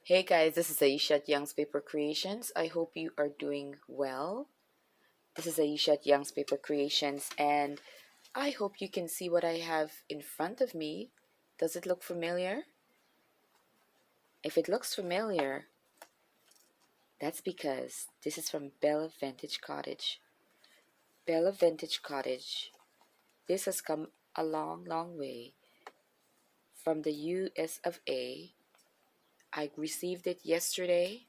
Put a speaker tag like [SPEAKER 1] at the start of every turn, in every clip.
[SPEAKER 1] Hey guys, this is Aisha at Youngspapercreations. I hope you are doing well. This is Aisha at Youngspapercreations, and I hope you can see what I have in front of me. Does it look familiar? If it looks familiar, that's because this is from Bella Vintage Cottage. Bella Vintage Cottage. This has come a long, long way from the US of A. I received it yesterday.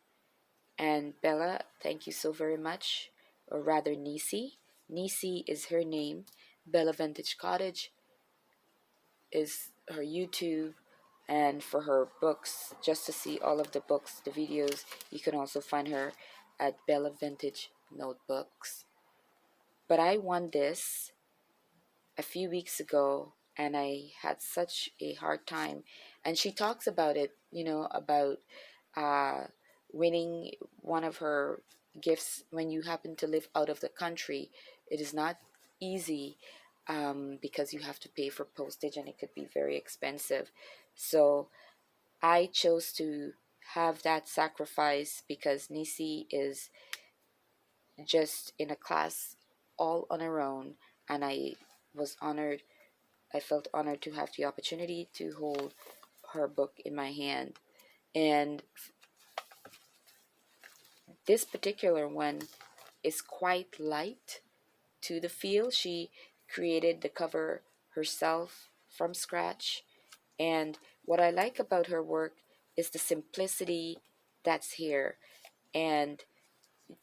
[SPEAKER 1] And Bella, thank you so very much. Or rather, Nisi. Nisi is her name. Bella Vintage Cottage is her YouTube. And for her books, just to see all of the books, the videos, you can also find her at Bellavintagenotebooks. But I won this a few weeks ago and I had such a hard time. And she talks about it, about uh, winning one of her gifts when you happen to live out of the country. It is not easy because you have to pay for postage and it could be very expensive. So I chose to have that sacrifice because Nisi is just in a class all on her own, and was honored. I felt honored to have the opportunity to hold her book in my hand. And this particular one is quite light to the feel. She created the cover herself from scratch. And what I like about her work is the simplicity that's here. And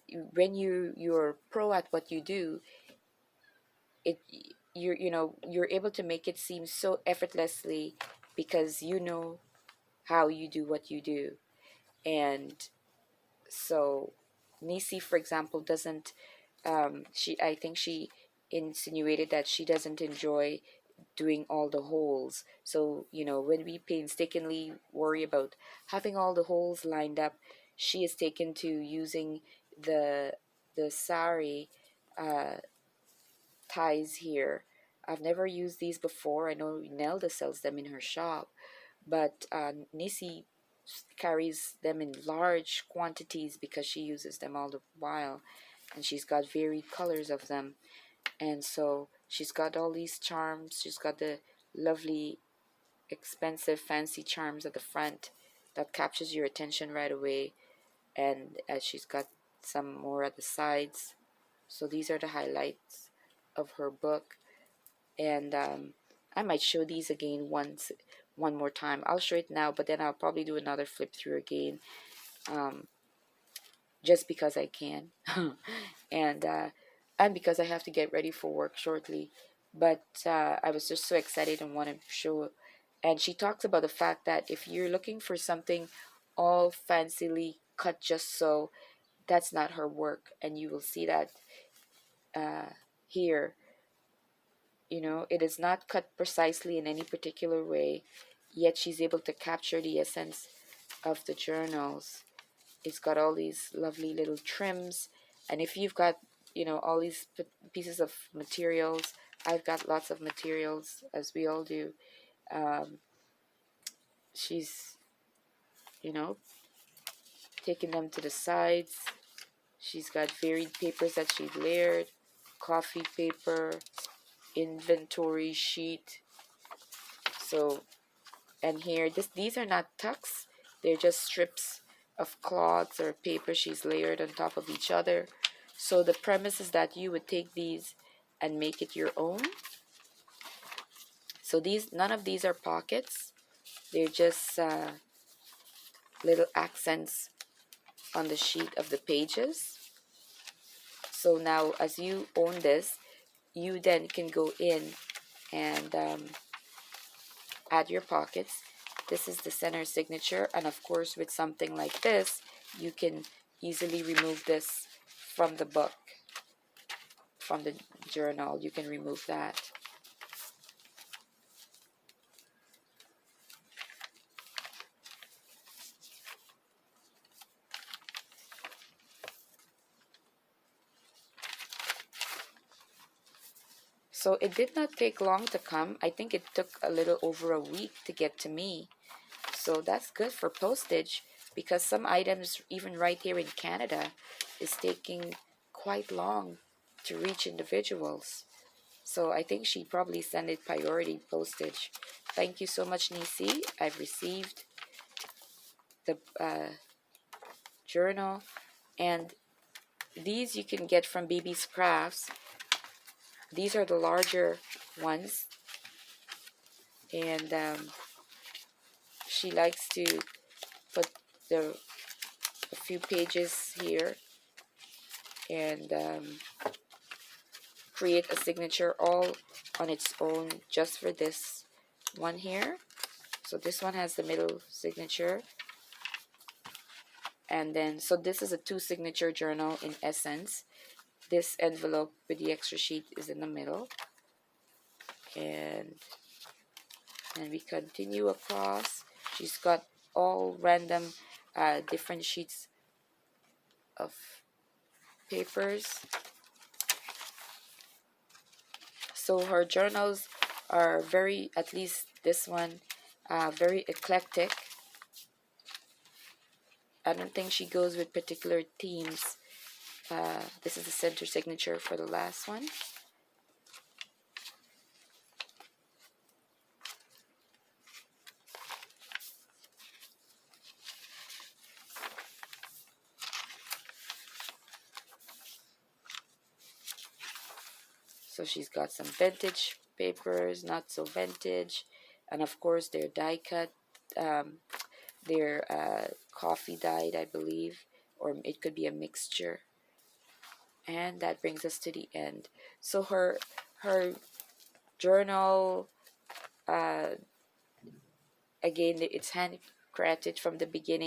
[SPEAKER 1] when you're pro at what you do, it you're able to make it seem so effortlessly because you know how you do what you do. And so Nisi, for example, doesn't she I think she insinuated that she doesn't enjoy doing all the holes. So when we painstakingly worry about having all the holes lined up, she is taken to using the sari uh, ties here. I've never used these before. I know Nelda sells them in her shop, but Nisi carries them in large quantities because she uses them all the while, and she's got varied colors of them. And so she's got all these charms. She's got the lovely, expensive, fancy charms at the front that captures your attention right away, and she's got some more at the sides. So these are the highlights of her book. And I might show these again one more time. I'll show it now, but then I'll probably do another flip through again, um, just because I can, and because I have to get ready for work shortly. But I was just so excited and wanted to show. And she talks about the fact that if you're looking for something all fancily cut just so, that's not her work, and you will see that here. It is not cut precisely in any particular way, yet she's able to capture the essence of the journals. It's got all these lovely little trims, and if you've got, all these pieces of materials, I've got lots of materials, as we all do. Um, she's, you know, taking them to the sides. She's got varied papers that she's layered, coffee paper, inventory sheet. So, and here, these are not tucks, they're just strips of cloths or paper she's layered on top of each other. So the premise is that you would take these and make it your own. So none of these are pockets, they're just little accents on the sheet of the pages. So now as you own this, you then can go in and add your pockets. This is the center signature, and of course with something like this you can easily remove this from the book, from the journal. You can remove that. So it did not take long to come. I think it took a little over a week to get to me, so that's good for postage. because some items, even right here in Canada, is taking quite long to reach individuals. So I think she probably sent it priority postage. Thank you so much, Nisi. I've received the journal, and these you can get from BB's Crafts. These are the larger ones, and she likes to put a few pages here and create a signature all on its own just for this one here. So this one has the middle signature, and then so this is a two signature journal in essence. This envelope with the extra sheet is in the middle, and then we continue across. She's got all random different sheets of papers. So her journals are very, at least this one, very eclectic. I don't think she goes with particular themes. This is the center signature for the last one. So she's got some vintage papers, not so vintage, and of course they're die cut. They're coffee dyed, I believe, or it could be a mixture. And that brings us to the end. So her journal, again, it's handcrafted from the beginning.